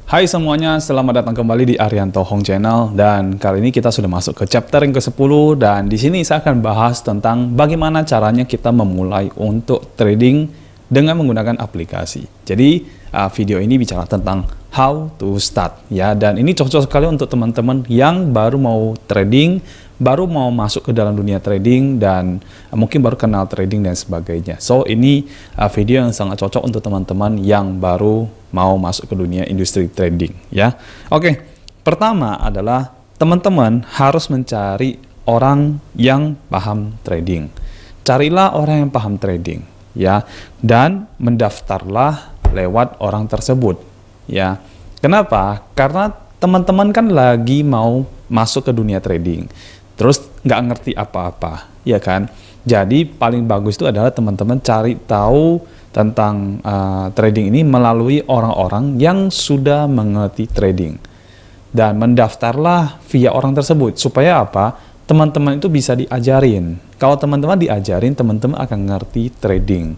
Hai semuanya, selamat datang kembali di Arianto Hong Channel, dan kali ini kita sudah masuk ke chapter yang ke-10, dan di sini saya akan bahas tentang bagaimana caranya kita memulai untuk trading dengan menggunakan aplikasi. Jadi video ini bicara tentang how to start ya, dan ini cocok sekali untuk teman-teman yang baru mau trading, baru mau masuk ke dalam dunia trading, dan mungkin baru kenal trading dan sebagainya. So ini video yang sangat cocok untuk teman-teman yang baru mau masuk ke dunia industri trading ya. Oke, pertama adalah teman-teman harus mencari orang yang paham trading. Carilah orang yang paham trading ya, dan mendaftarlah lewat orang tersebut ya. Kenapa? Karena teman-teman kan lagi mau masuk ke dunia trading, terus nggak ngerti apa-apa, ya kan? Jadi paling bagus itu adalah teman-teman cari tahu tentang trading ini melalui orang-orang yang sudah mengerti trading, dan mendaftarlah via orang tersebut. Supaya apa? Teman-teman itu bisa diajarin. Kalau teman-teman diajarin, teman-teman akan ngerti trading.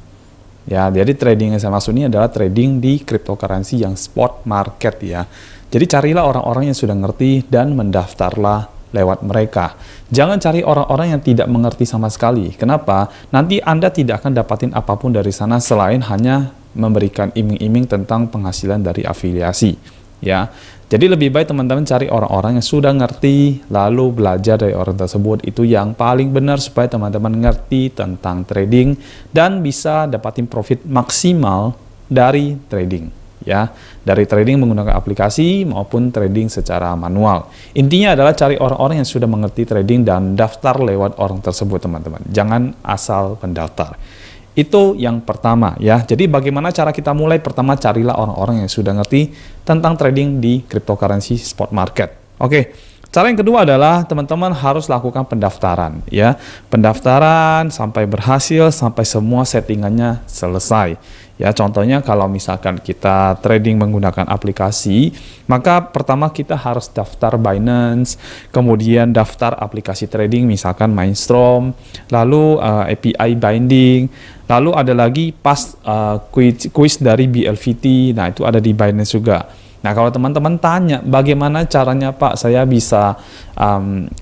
Ya, jadi trading yang saya maksud ini adalah trading di cryptocurrency yang spot market ya. Jadi carilah orang-orang yang sudah ngerti dan mendaftarlah lewat mereka. Jangan cari orang-orang yang tidak mengerti sama sekali. Kenapa? Nanti Anda tidak akan dapatin apapun dari sana selain hanya memberikan iming-iming tentang penghasilan dari afiliasi. Ya, jadi lebih baik teman-teman cari orang-orang yang sudah ngerti, lalu belajar dari orang tersebut. Itu yang paling benar supaya teman-teman ngerti tentang trading dan bisa dapatin profit maksimal dari trading. Ya, dari trading menggunakan aplikasi maupun trading secara manual. Intinya adalah cari orang-orang yang sudah mengerti trading dan daftar lewat orang tersebut, teman-teman. Jangan asal pendaftar. Itu yang pertama ya. Jadi bagaimana cara kita mulai? Pertama, carilah orang-orang yang sudah ngerti tentang trading di cryptocurrency spot market. Oke. Cara yang kedua adalah teman-teman harus lakukan pendaftaran ya. Pendaftaran sampai berhasil, sampai semua settingannya selesai. Ya, contohnya kalau misalkan kita trading menggunakan aplikasi, maka pertama kita harus daftar Binance, kemudian daftar aplikasi trading misalkan Mainstream, lalu API binding, lalu ada lagi pas quiz dari BLVT. Nah, itu ada di Binance juga. Nah, kalau teman-teman tanya bagaimana caranya Pak saya bisa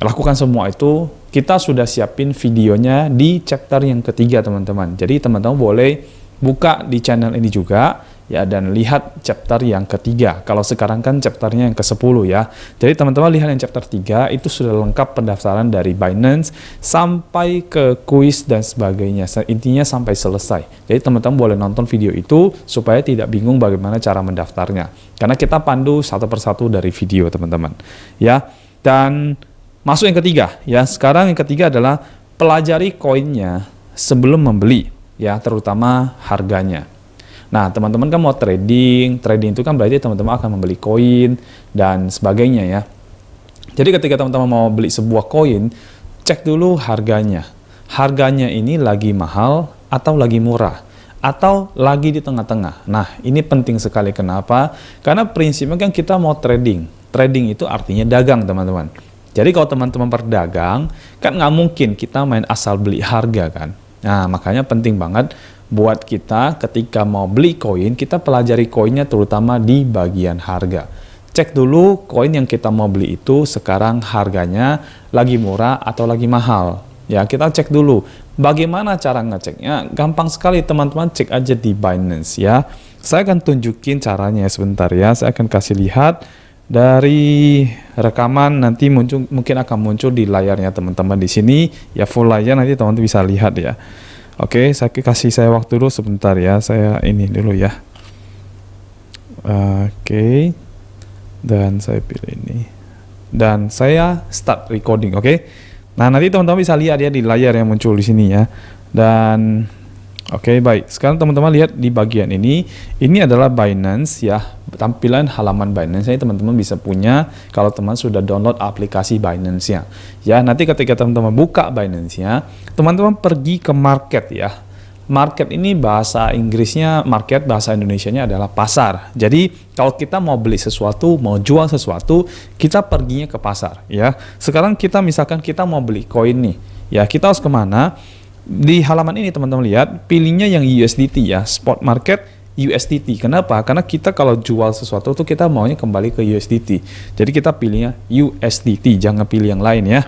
lakukan semua itu, kita sudah siapin videonya di chapter yang ketiga, teman-teman. Jadi teman-teman boleh buka di channel ini juga ya, dan lihat chapter yang ketiga. Kalau sekarang kan chapternya yang ke-10 ya. Jadi teman-teman lihat yang chapter 3 itu sudah lengkap pendaftaran dari Binance sampai ke quiz dan sebagainya. Intinya sampai selesai. Jadi teman-teman boleh nonton video itu supaya tidak bingung bagaimana cara mendaftarnya. Karena kita pandu satu persatu dari video, teman-teman. Ya. Dan masuk yang ketiga ya. Sekarang yang ketiga adalah pelajari koinnya sebelum membeli ya, terutama harganya. Nah, teman-teman kan mau trading itu kan berarti teman-teman akan membeli koin dan sebagainya ya. Jadi ketika teman-teman mau beli sebuah koin, cek dulu harganya. Harganya ini lagi mahal atau lagi murah atau lagi di tengah-tengah. Nah, ini penting sekali. Kenapa? Karena prinsipnya kan kita mau trading. Trading itu artinya dagang, teman-teman. Jadi kalau teman-teman berdagang, kan nggak mungkin kita main asal beli harga kan. Nah, makanya penting banget buat kita ketika mau beli koin, kita pelajari koinnya terutama di bagian harga. Cek dulu koin yang kita mau beli itu sekarang harganya lagi murah atau lagi mahal. Ya, kita cek dulu. Bagaimana cara ngeceknya? Gampang sekali, teman-teman, cek aja di Binance ya. Saya akan tunjukin caranya sebentar ya. Saya akan kasih lihat dari rekaman, nanti mungkin akan muncul di layarnya teman-teman di sini ya, full layar, nanti teman-teman bisa lihat ya. Oke, saya kasih waktu dulu sebentar ya, saya ini dulu ya. Oke, dan saya pilih ini dan saya start recording. Oke. Nah, nanti teman-teman bisa lihat ya di layar yang muncul di sini ya. Dan oke, baik. Sekarang teman-teman lihat di bagian ini adalah Binance ya, tampilan halaman Binance. Ini teman-teman bisa punya kalau teman sudah download aplikasi Binance-nya. Ya, nanti ketika teman-teman buka Binance-nya, teman-teman pergi ke market ya. Market ini bahasa Inggrisnya market, bahasa Indonesianya adalah pasar. Jadi kalau kita mau beli sesuatu, mau jual sesuatu, kita perginya ke pasar ya. Sekarang kita misalkan kita mau beli koin nih. Ya, kita harus kemana? Di halaman ini teman-teman lihat, pilihnya yang USDT ya, spot market USDT. Kenapa? Karena kita kalau jual sesuatu tuh kita maunya kembali ke USDT. Jadi kita pilihnya USDT, jangan pilih yang lain ya.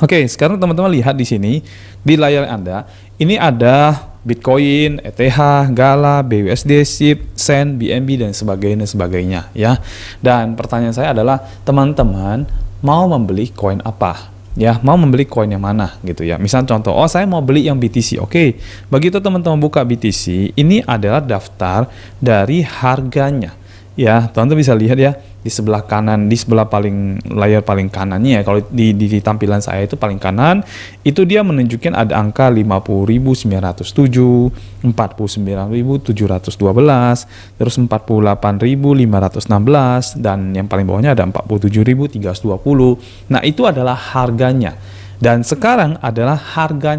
Oke, sekarang teman-teman lihat di sini di layar Anda, ini ada Bitcoin, ETH, Gala, BUSD, SHIB, SEN, BNB dan sebagainya ya. Dan pertanyaan saya adalah teman-teman mau membeli koin apa? Ya, mau membeli koin yang mana gitu ya. Misal contoh, oh saya mau beli yang BTC. Oke, begitu teman-teman buka BTC, ini adalah daftar dari harganya. Ya, teman-teman bisa lihat ya di sebelah kanan, di sebelah layar paling kanannya ya. Kalau di tampilan saya itu paling kanan, itu dia menunjukkan ada angka 50.907, 49.712, terus 48.516 dan yang paling bawahnya ada 47.320. Nah, itu adalah harganya. Dan sekarang adalah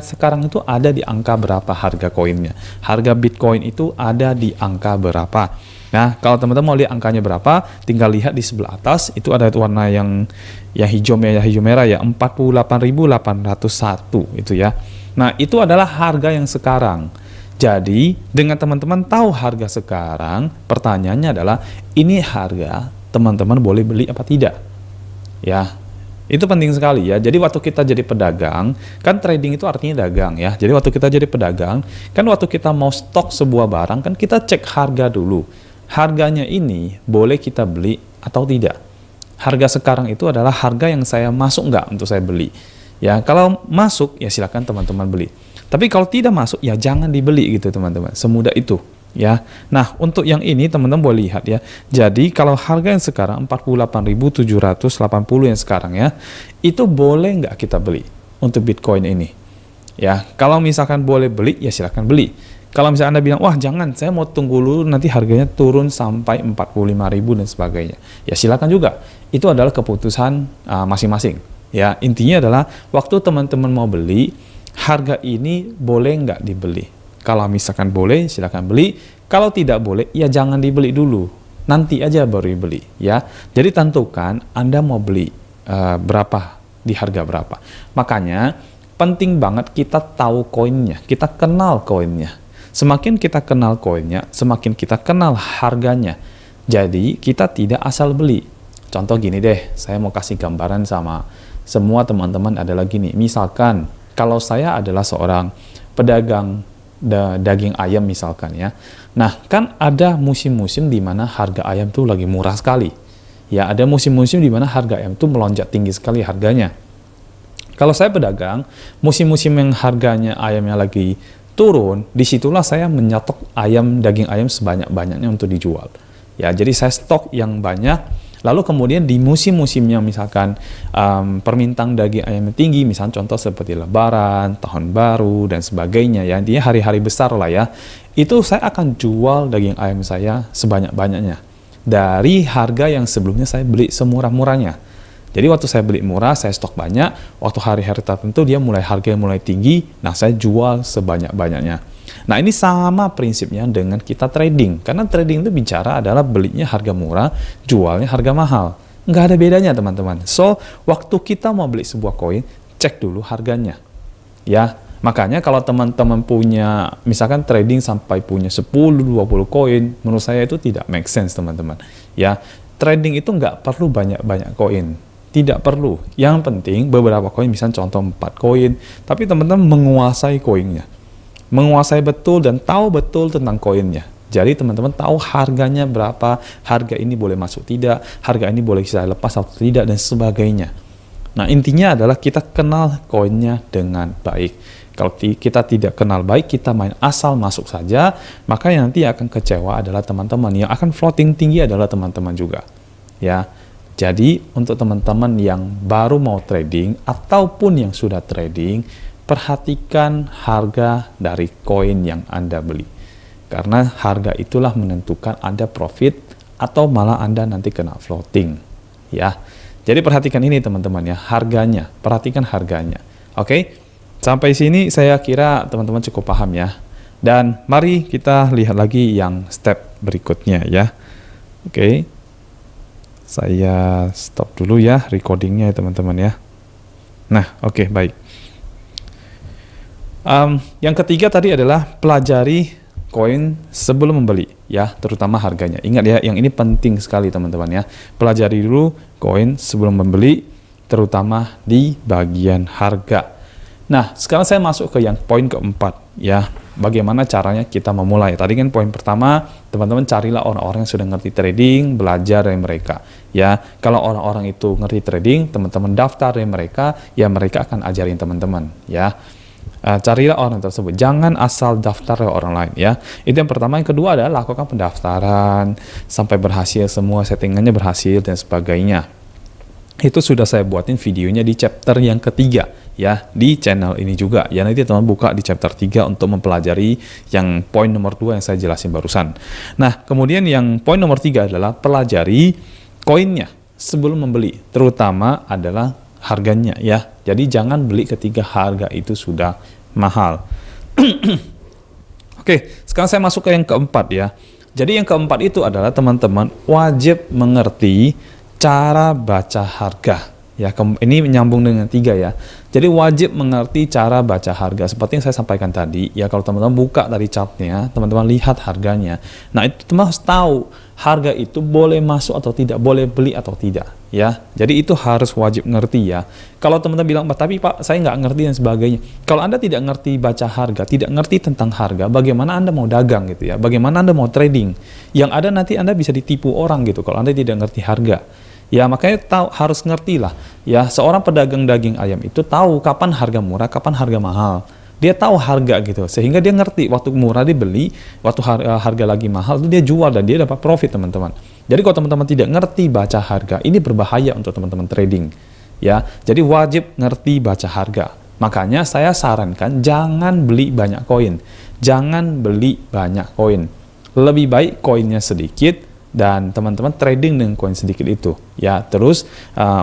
sekarang itu ada di angka berapa harga koinnya. Harga Bitcoin itu ada di angka berapa. Nah, kalau teman-teman mau lihat angkanya berapa, tinggal lihat di sebelah atas, itu ada warna yang hijau merah ya, 48.801 itu ya. Nah, itu adalah harga yang sekarang. Jadi, dengan teman-teman tahu harga sekarang, pertanyaannya adalah, ini harga teman-teman boleh beli apa tidak? Ya, itu penting sekali ya. Jadi waktu kita jadi pedagang, kan trading itu artinya dagang ya. Jadi waktu kita jadi pedagang, kan waktu kita mau stok sebuah barang, kan kita cek harga dulu. Harganya ini boleh kita beli atau tidak. Harga sekarang itu adalah harga yang saya masuk nggak untuk saya beli. Ya, kalau masuk ya silakan teman-teman beli. Tapi kalau tidak masuk ya jangan dibeli gitu teman-teman. Semudah itu ya. Nah, untuk yang ini teman-teman boleh lihat ya. Jadi kalau harga yang sekarang 48.780 yang sekarang ya, itu boleh nggak kita beli untuk Bitcoin ini? Ya, kalau misalkan boleh beli ya silakan beli. Kalau misalnya Anda bilang, wah jangan, saya mau tunggu dulu nanti harganya turun sampai 45.000 dan sebagainya. Ya silakan juga. Itu adalah keputusan masing-masing. Ya, intinya adalah waktu teman-teman mau beli, harga ini boleh nggak dibeli. Kalau misalkan boleh, silakan beli. Kalau tidak boleh, ya jangan dibeli dulu. Nanti aja baru dibeli. Ya, jadi tentukan Anda mau beli berapa, di harga berapa. Makanya penting banget kita tahu koinnya, kita kenal koinnya. Semakin kita kenal koinnya, semakin kita kenal harganya. Jadi, kita tidak asal beli. Contoh gini deh, saya mau kasih gambaran sama semua teman-teman adalah gini. Misalkan, kalau saya adalah seorang pedagang daging ayam misalkan ya. Nah, kan ada musim-musim di mana harga ayam tuh lagi murah sekali. Ya, ada musim-musim di mana harga ayam tuh melonjak tinggi sekali harganya. Kalau saya pedagang, musim-musim yang harganya ayamnya lagi turun, disitulah saya menyetok daging ayam sebanyak-banyaknya untuk dijual. Ya, jadi saya stok yang banyak, lalu kemudian di musim-musimnya misalkan permintaan daging ayam tinggi, misalnya contoh seperti Lebaran, Tahun Baru, dan sebagainya, ya intinya hari-hari besar lah ya, itu saya akan jual daging ayam saya sebanyak-banyaknya. Dari harga yang sebelumnya saya beli semurah-murahnya. Jadi waktu saya beli murah, saya stok banyak, waktu hari-hari tertentu dia harganya mulai tinggi, nah saya jual sebanyak-banyaknya. Nah ini sama prinsipnya dengan kita trading, karena trading itu bicara adalah belinya harga murah, jualnya harga mahal. Nggak ada bedanya teman-teman. So, waktu kita mau beli sebuah koin, cek dulu harganya. Ya, makanya kalau teman-teman punya, misalkan trading sampai punya 10-20 koin, menurut saya itu tidak make sense teman-teman. Ya, trading itu nggak perlu banyak-banyak koin. Tidak perlu. Yang penting beberapa koin, misalnya contoh 4 koin, tapi teman-teman menguasai koinnya. Menguasai betul dan tahu betul tentang koinnya. Jadi teman-teman tahu harganya berapa, harga ini boleh masuk tidak, harga ini boleh saya lepas atau tidak, dan sebagainya. Nah, intinya adalah kita kenal koinnya dengan baik. Kalau kita tidak kenal baik, kita main asal masuk saja, maka yang nanti akan kecewa adalah teman-teman. Yang akan floating tinggi adalah teman-teman juga. Ya. Jadi, untuk teman-teman yang baru mau trading ataupun yang sudah trading, perhatikan harga dari koin yang Anda beli. Karena harga itulah menentukan Anda profit atau malah Anda nanti kena floating. Ya. Jadi perhatikan ini teman-teman ya, harganya. Perhatikan harganya. Oke? Sampai sini saya kira teman-teman cukup paham ya. Dan mari kita lihat lagi yang step berikutnya ya. Oke. Saya stop dulu ya recordingnya ya teman-teman ya. Nah, oke, baik. Yang ketiga tadi adalah pelajari koin sebelum membeli ya, terutama harganya. Ingat ya, yang ini penting sekali teman-teman ya. Pelajari dulu koin sebelum membeli, terutama di bagian harga. Nah, sekarang saya masuk ke yang poin keempat ya. Bagaimana caranya kita memulai? Tadi kan poin pertama, teman-teman carilah orang-orang yang sudah ngerti trading, belajar dari mereka ya. Kalau orang-orang itu ngerti trading, teman-teman daftar dari mereka, ya mereka akan ajarin teman-teman ya. Carilah orang tersebut, jangan asal daftar ke orang lain ya. Itu yang pertama. Yang kedua adalah lakukan pendaftaran sampai berhasil, semua settingannya berhasil dan sebagainya. Itu sudah saya buatin videonya di chapter yang ketiga ya, di channel ini juga ya. Nanti teman buka di chapter 3 untuk mempelajari yang poin nomor 2 yang saya jelasin barusan. Nah, kemudian yang poin nomor 3 adalah pelajari koinnya sebelum membeli, terutama adalah harganya ya. Jadi jangan beli ketika harga itu sudah mahal. Oke, sekarang saya masuk ke yang keempat ya. Jadi yang keempat itu adalah teman-teman wajib mengerti cara baca harga ya. Ini menyambung dengan 3 ya. Jadi wajib mengerti cara baca harga. Seperti yang saya sampaikan tadi ya, kalau teman-teman buka dari chartnya, teman-teman lihat harganya. Nah, itu teman harus tahu harga itu boleh masuk atau tidak, boleh beli atau tidak ya. Jadi itu harus wajib ngerti ya. Kalau teman-teman bilang, tapi Pak saya nggak ngerti dan sebagainya. Kalau Anda tidak ngerti baca harga, tidak ngerti tentang harga, bagaimana Anda mau dagang gitu ya, bagaimana Anda mau trading? Yang ada nanti Anda bisa ditipu orang gitu kalau Anda tidak ngerti harga ya. Makanya harus ngerti lah ya. Seorang pedagang daging ayam itu tahu kapan harga murah, kapan harga mahal. Dia tahu harga gitu, sehingga dia ngerti waktu murah dia beli, waktu harga lagi mahal itu dia jual dan dia dapat profit teman-teman. Jadi kalau teman-teman tidak ngerti baca harga, ini berbahaya untuk teman-teman trading ya. Jadi wajib ngerti baca harga. Makanya saya sarankan jangan beli banyak koin, jangan beli banyak koin. Lebih baik koinnya sedikit dan teman-teman trading dengan koin sedikit itu ya. Terus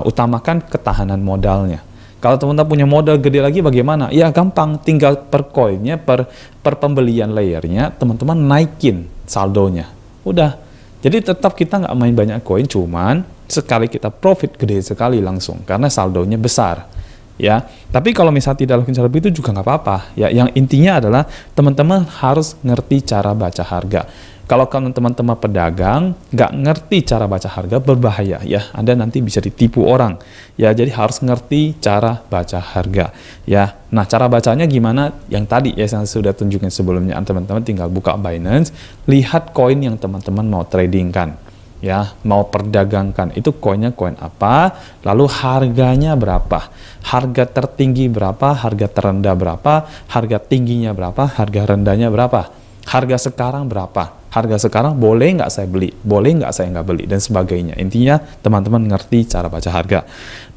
utamakan ketahanan modalnya. Kalau teman-teman punya modal gede lagi bagaimana? Ya gampang, tinggal per koinnya, per pembelian layernya, teman-teman naikin saldonya. Udah. Jadi tetap kita nggak main banyak koin, cuman sekali kita profit gede sekali langsung, karena saldonya besar. Ya, tapi kalau misalnya tidak lakukan cara itu juga nggak apa-apa. Ya, yang intinya adalah teman-teman harus ngerti cara baca harga. Kalau teman-teman pedagang nggak ngerti cara baca harga, berbahaya ya. Anda nanti bisa ditipu orang ya. Jadi harus ngerti cara baca harga ya. Nah, cara bacanya gimana? Yang tadi ya yang sudah tunjukin sebelumnya. Teman-teman tinggal buka Binance, lihat koin yang teman-teman mau tradingkan ya, mau perdagangkan. Itu koinnya koin apa, lalu harganya berapa, harga tertinggi berapa, harga terendah berapa, harga tingginya berapa, harga rendahnya berapa, harga sekarang berapa, harga sekarang boleh nggak saya beli, boleh nggak saya nggak beli, dan sebagainya. Intinya teman-teman ngerti cara baca harga.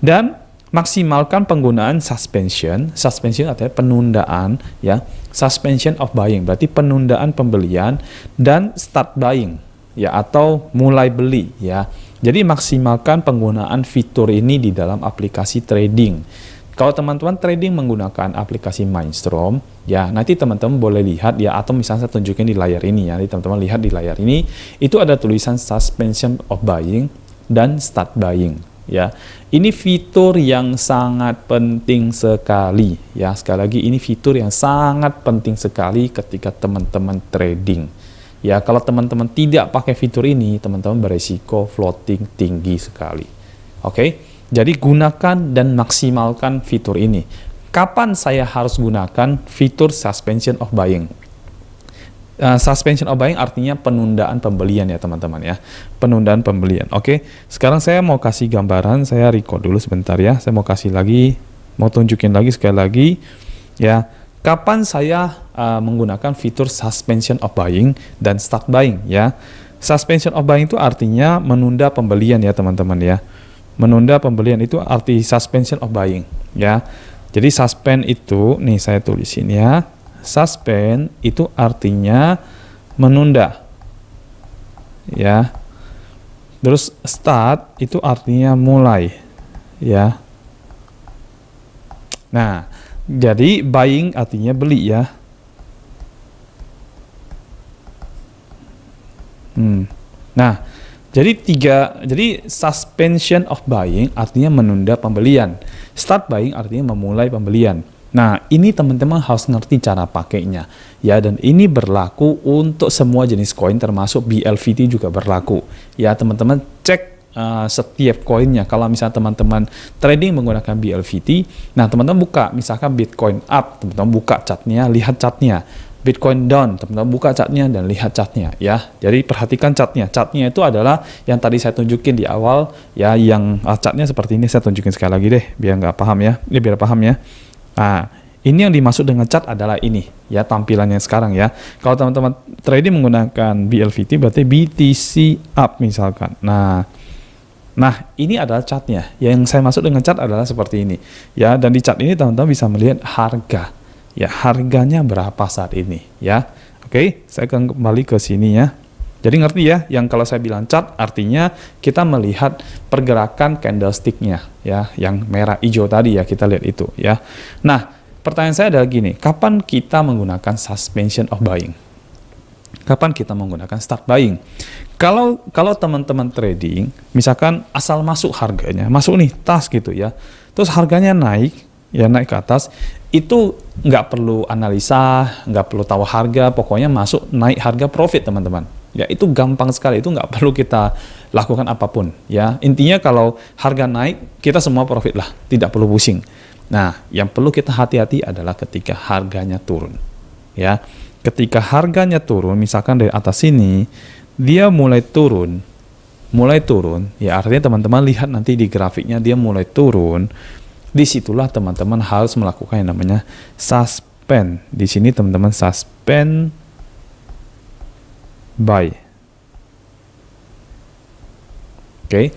Dan maksimalkan penggunaan suspension. Suspension artinya penundaan ya. Suspension of buying berarti penundaan pembelian, dan start buying ya, atau mulai beli ya. Jadi maksimalkan penggunaan fitur ini di dalam aplikasi trading. Kalau teman-teman trading menggunakan aplikasi Mindstorm, ya nanti teman-teman boleh lihat ya, atau misalnya saya tunjukin di layar ini ya, nanti teman-teman lihat di layar ini, itu ada tulisan suspension of buying dan start buying ya. Ini fitur yang sangat penting sekali ya. Sekali lagi, ini fitur yang sangat penting sekali ketika teman-teman trading. Ya, kalau teman-teman tidak pakai fitur ini, teman-teman beresiko floating tinggi sekali. Oke? Jadi gunakan dan maksimalkan fitur ini. Kapan saya harus gunakan fitur suspension of buying? Suspension of buying artinya penundaan pembelian ya teman-teman ya. Penundaan pembelian. Oke, sekarang saya mau kasih gambaran. Saya record dulu sebentar ya. Saya mau kasih lagi, mau tunjukin lagi sekali lagi ya. Kapan saya menggunakan fitur suspension of buying dan start buying ya. Suspension of buying itu artinya menunda pembelian ya teman-teman ya. Menunda pembelian itu arti suspension of buying ya. Jadi suspend itu, nih saya tulisin ya. Suspend itu artinya menunda ya. Terus start itu artinya mulai ya. Nah, jadi buying artinya beli ya. Nah, jadi suspension of buying artinya menunda pembelian. Start buying artinya memulai pembelian. Nah, ini teman-teman harus ngerti cara pakainya. Ya, dan ini berlaku untuk semua jenis koin termasuk BLVT juga berlaku. Ya, teman-teman cek setiap koinnya. Kalau misalnya teman-teman trading menggunakan BLVT, nah teman-teman buka misalkan Bitcoin up, teman-teman buka chartnya, lihat chartnya. Bitcoin down, teman-teman buka chartnya dan lihat chartnya ya. Jadi perhatikan chartnya. Chartnya itu adalah yang tadi saya tunjukin di awal ya, yang chartnya seperti ini. Saya tunjukin sekali lagi deh biar nggak paham ya. Biar paham ya. Nah, ini yang dimaksud dengan chart adalah ini ya, tampilannya sekarang ya. Kalau teman-teman trading menggunakan BLVT berarti BTC up misalkan. Nah, ini adalah chartnya. Yang saya maksud dengan chart adalah seperti ini ya. Dan di chart ini teman-teman bisa melihat harga. Ya, harganya berapa saat ini ya. Oke, saya akan kembali ke sini ya. Jadi ngerti ya, yang kalau saya bilang chart artinya kita melihat pergerakan candlestick-nya ya, yang merah hijau tadi ya, kita lihat itu ya. Nah, pertanyaan saya adalah gini, kapan kita menggunakan suspension of buying? Kapan kita menggunakan start buying? Kalau teman-teman trading, misalkan asal masuk harganya, masuk nih tas gitu ya, terus harganya naik, ya naik ke atas, itu nggak perlu analisa, nggak perlu tahu harga, pokoknya masuk naik harga profit teman-teman. Ya itu gampang sekali, itu nggak perlu kita lakukan apapun. Ya intinya kalau harga naik, kita semua profit lah, tidak perlu pusing. Nah, yang perlu kita hati-hati adalah ketika harganya turun. Ya, ketika harganya turun, misalkan dari atas sini, dia mulai turun, ya artinya teman-teman lihat nanti di grafiknya dia mulai turun. Disitulah teman-teman harus melakukan yang namanya suspend. Di sini teman-teman suspend buy. Oke.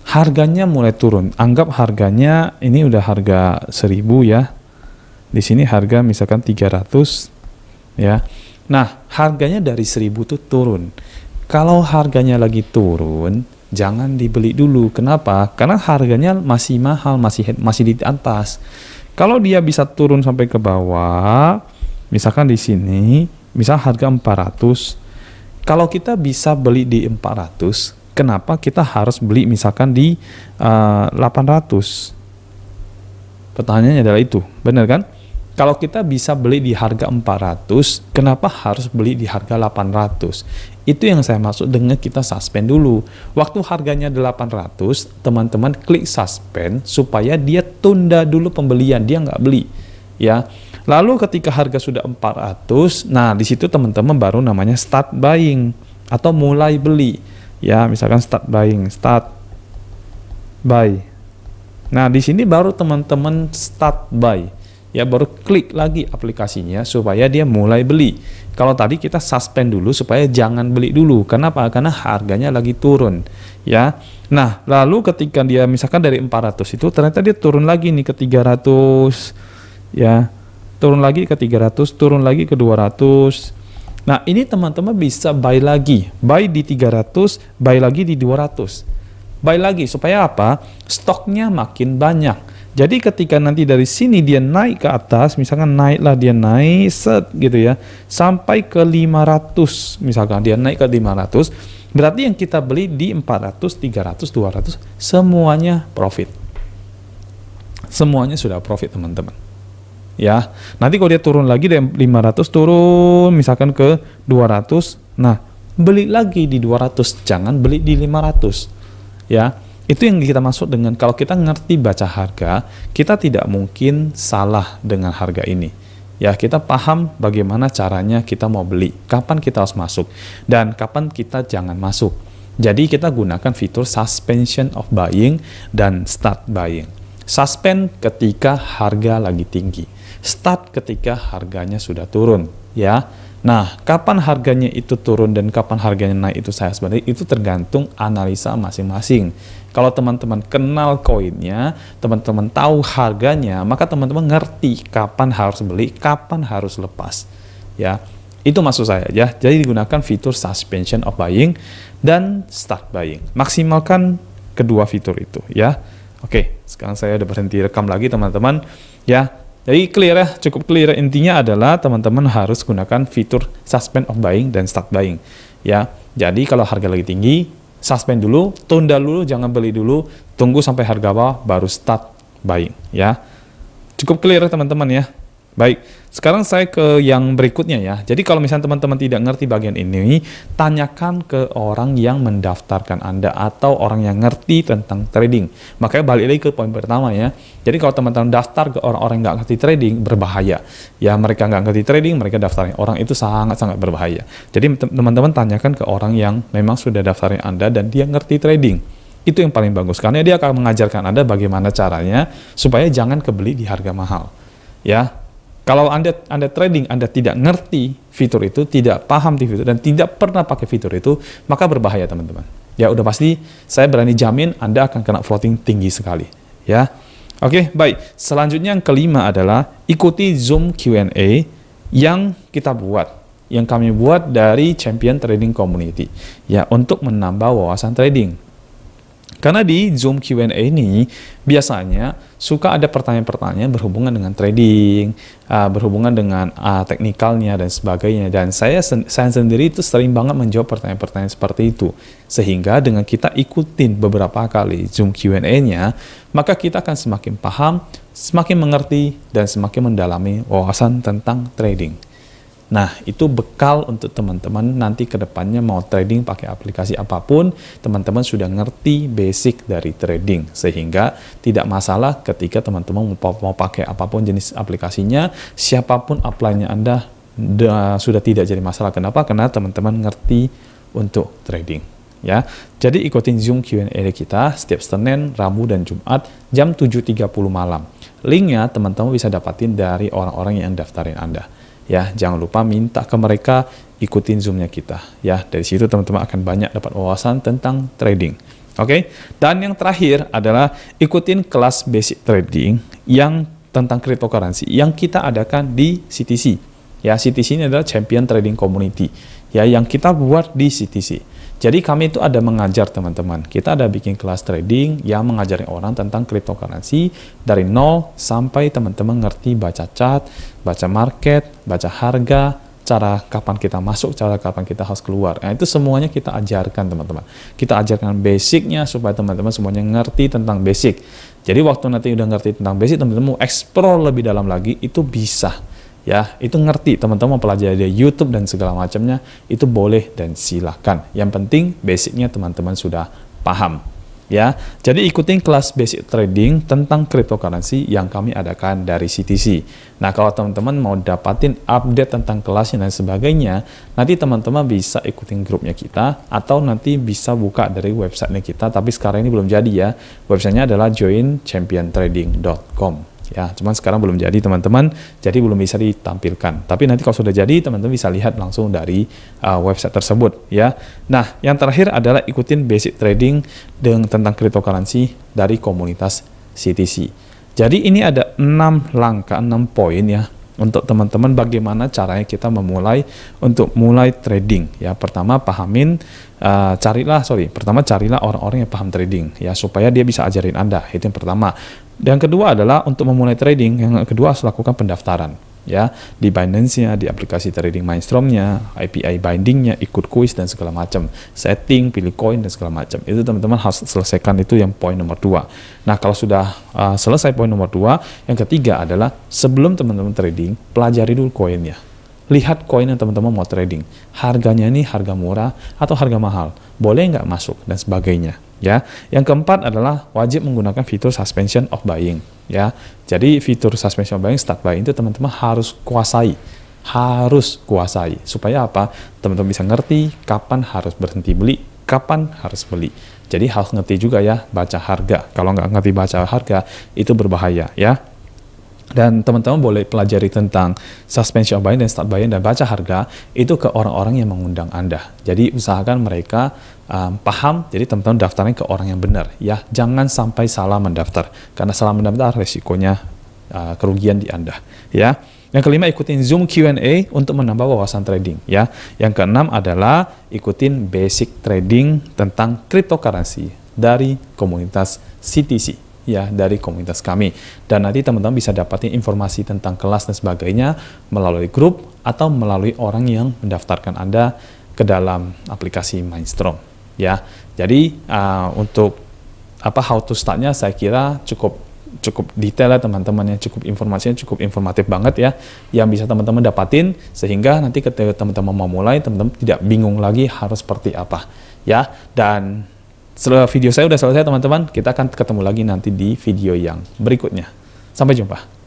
Harganya mulai turun. Anggap harganya ini udah harga 1000 ya. Di sini harga misalkan 300 ya. Nah, harganya dari 1000 tuh turun. Kalau harganya lagi turun, jangan dibeli dulu. Kenapa? Karena harganya masih mahal, masih di atas. Kalau dia bisa turun sampai ke bawah, misalkan di sini, misal harga 400. Kalau kita bisa beli di 400, kenapa kita harus beli misalkan di 800? Pertanyaannya adalah itu, benar kan? Kalau kita bisa beli di harga 400, kenapa harus beli di harga 800? Itu yang saya maksud dengan kita suspend dulu. Waktu harganya 800, teman-teman klik suspend supaya dia tunda dulu pembelian, dia nggak beli. Ya. Lalu ketika harga sudah 400, nah di situ teman-teman baru namanya start buying atau mulai beli. Ya, misalkan start buying, start buy. Nah, di sini baru teman-teman start buy. Ya, baru klik lagi aplikasinya supaya dia mulai beli. Kalau tadi kita suspend dulu supaya jangan beli dulu. Kenapa? Karena harganya lagi turun. Ya. Nah, lalu ketika dia misalkan dari 400 itu ternyata dia turun lagi nih ke 300. Ya. Turun lagi ke 300, turun lagi ke 200. Nah, ini teman-teman bisa buy lagi. Buy di 300, buy lagi di 200. Buy lagi supaya apa? Stoknya makin banyak. Jadi ketika nanti dari sini dia naik ke atas, misalkan naiklah dia naik set gitu ya, sampai ke 500, misalkan dia naik ke 500, berarti yang kita beli di 400, 300, 200, semuanya profit. Semuanya sudah profit teman-teman. Ya, nanti kalau dia turun lagi dari 500 turun misalkan ke 200, nah beli lagi di 200, jangan beli di 500. Ya. Itu yang kita maksud dengan kalau kita ngerti baca harga, kita tidak mungkin salah dengan harga ini. Ya, kita paham bagaimana caranya kita mau beli, kapan kita harus masuk, dan kapan kita jangan masuk. Jadi kita gunakan fitur suspension of buying dan start buying. Suspend ketika harga lagi tinggi, start ketika harganya sudah turun. Ya. Nah, kapan harganya itu turun dan kapan harganya naik itu saya sebenarnya itu tergantung analisa masing-masing. Kalau teman-teman kenal koinnya, teman-teman tahu harganya, maka teman-teman ngerti kapan harus beli, kapan harus lepas. Ya, itu maksud saya ya. Jadi digunakan fitur suspension of buying dan start buying. Maksimalkan kedua fitur itu ya. Oke, sekarang saya udah berhenti rekam lagi teman-teman. Ya. Jadi clear ya, cukup clear. Intinya adalah teman-teman harus gunakan fitur suspend of buying dan start buying. Ya, jadi kalau harga lagi tinggi, suspend dulu, tunda dulu, jangan beli dulu, tunggu sampai harga bawah baru start buying. Ya, Cukup clear teman-teman ya. Baik, sekarang saya ke yang berikutnya ya. Jadi kalau misalnya teman-teman tidak ngerti bagian ini, tanyakan ke orang yang mendaftarkan Anda atau orang yang ngerti tentang trading. Makanya balik lagi ke poin pertama ya. Jadi kalau teman-teman daftar ke orang-orang yang nggak ngerti trading, berbahaya. Ya, mereka nggak ngerti trading, mereka daftarin orang itu sangat-sangat berbahaya. Jadi teman-teman tanyakan ke orang yang memang sudah daftarin Anda dan dia ngerti trading. Itu yang paling bagus, karena dia akan mengajarkan Anda bagaimana caranya supaya jangan kebeli di harga mahal. Ya, kalau Anda trading, Anda tidak ngerti fitur itu, tidak paham di fitur, dan tidak pernah pakai fitur itu, maka berbahaya teman-teman. Ya udah pasti, saya berani jamin Anda akan kena floating tinggi sekali. Ya, oke, baik. Selanjutnya yang kelima adalah ikuti Zoom Q&A yang kita buat, yang kami buat dari Champion Trading Community, ya untuk menambah wawasan trading. Karena di Zoom Q&A ini biasanya suka ada pertanyaan-pertanyaan berhubungan dengan trading, berhubungan dengan teknikalnya dan sebagainya. Dan saya sendiri itu sering banget menjawab pertanyaan-pertanyaan seperti itu. Sehingga dengan kita ikutin beberapa kali Zoom Q&A-nya, maka kita akan semakin paham, semakin mengerti, dan semakin mendalami wawasan tentang trading. Nah, itu bekal untuk teman-teman nanti ke depannya mau trading pakai aplikasi apapun, teman-teman sudah ngerti basic dari trading. Sehingga tidak masalah ketika teman-teman mau pakai apapun jenis aplikasinya, siapapun upline-nya Anda sudah tidak jadi masalah. Kenapa? Karena teman-teman ngerti untuk trading. Ya, jadi ikutin Zoom Q&A kita setiap Senin, Rabu, dan Jumat jam 7.30 malam. Linknya teman-teman bisa dapatin dari orang-orang yang daftarin Anda. Ya, jangan lupa minta ke mereka ikutin Zoom-nya kita. Ya, dari situ teman-teman akan banyak dapat wawasan tentang trading. Oke, dan yang terakhir adalah ikutin kelas basic trading yang tentang cryptocurrency yang kita adakan di CTC. Ya, CTC ini adalah Champion Trading Community. Ya, yang kita buat di CTC. Jadi kami itu ada mengajar teman-teman. Kita ada bikin kelas trading yang mengajari orang tentang cryptocurrency dari nol sampai teman-teman ngerti baca chart, baca market, baca harga, cara kapan kita masuk, cara kapan kita harus keluar. Nah, itu semuanya kita ajarkan teman-teman. Kita ajarkan basicnya supaya teman-teman semuanya ngerti tentang basic. Jadi waktu nanti udah ngerti tentang basic, teman-teman mau explore lebih dalam lagi, itu bisa. Ya, itu ngerti, teman-teman mempelajari dari YouTube dan segala macamnya, itu boleh dan silakan. Yang penting basicnya teman-teman sudah paham. Ya, jadi ikutin kelas basic trading tentang cryptocurrency yang kami adakan dari CTC. Nah, kalau teman-teman mau dapatin update tentang kelasnya dan sebagainya, nanti teman-teman bisa ikutin grupnya kita atau nanti bisa buka dari websitenya kita. Tapi sekarang ini belum jadi ya. Websitenya adalah joinchampiontrading.com. Ya, cuman sekarang belum jadi teman-teman, jadi belum bisa ditampilkan. Tapi nanti kalau sudah jadi, teman-teman bisa lihat langsung dari website tersebut. Ya, nah yang terakhir adalah ikutin basic trading tentang cryptocurrency dari komunitas CTC. Jadi ini ada 6 langkah, 6 poin ya untuk teman-teman bagaimana caranya kita mulai trading. Ya, pertama carilah orang-orang yang paham trading ya supaya dia bisa ajarin Anda. Itu yang pertama. Yang kedua adalah untuk memulai trading, yang kedua harus lakukan pendaftaran ya di Binance-nya, di aplikasi trading Mindstorm-nya, API binding-nya, ikut kuis dan segala macam, setting, pilih koin dan segala macam. Itu teman-teman harus selesaikan, itu yang poin nomor 2. Nah, kalau sudah selesai poin nomor 2, yang ketiga adalah sebelum teman-teman trading, pelajari dulu koinnya. Lihat koin yang teman-teman mau trading. Harganya ini harga murah atau harga mahal. Boleh nggak masuk dan sebagainya. Ya, yang keempat adalah wajib menggunakan fitur suspension of buying. Ya, jadi fitur suspension of buying, start buying itu teman-teman harus kuasai, supaya apa? Teman-teman bisa ngerti kapan harus berhenti beli, kapan harus beli. Jadi harus ngerti juga ya baca harga. Kalau nggak ngerti baca harga itu berbahaya ya. Dan teman-teman boleh pelajari tentang suspension of buying dan start buying dan baca harga itu ke orang-orang yang mengundang Anda. Jadi usahakan mereka paham, jadi teman-teman daftarnya ke orang yang benar. Ya, jangan sampai salah mendaftar. Karena salah mendaftar resikonya kerugian di Anda. Ya. Yang kelima, ikutin Zoom Q&A untuk menambah wawasan trading. Ya. Yang keenam adalah ikutin basic trading tentang cryptocurrency dari komunitas CTC. Ya, dari komunitas kami. Dan nanti teman-teman bisa dapatin informasi tentang kelas dan sebagainya melalui grup atau melalui orang yang mendaftarkan Anda ke dalam aplikasi Mindstorm. Ya, jadi untuk how to start-nya saya kira cukup cukup detail ya teman-teman, ya cukup informasinya cukup informatif banget ya, yang bisa teman-teman dapatin, sehingga nanti ketika teman-teman mau mulai, teman-teman tidak bingung lagi harus seperti apa ya. Dan setelah video saya udah selesai teman-teman, kita akan ketemu lagi nanti di video yang berikutnya. Sampai jumpa.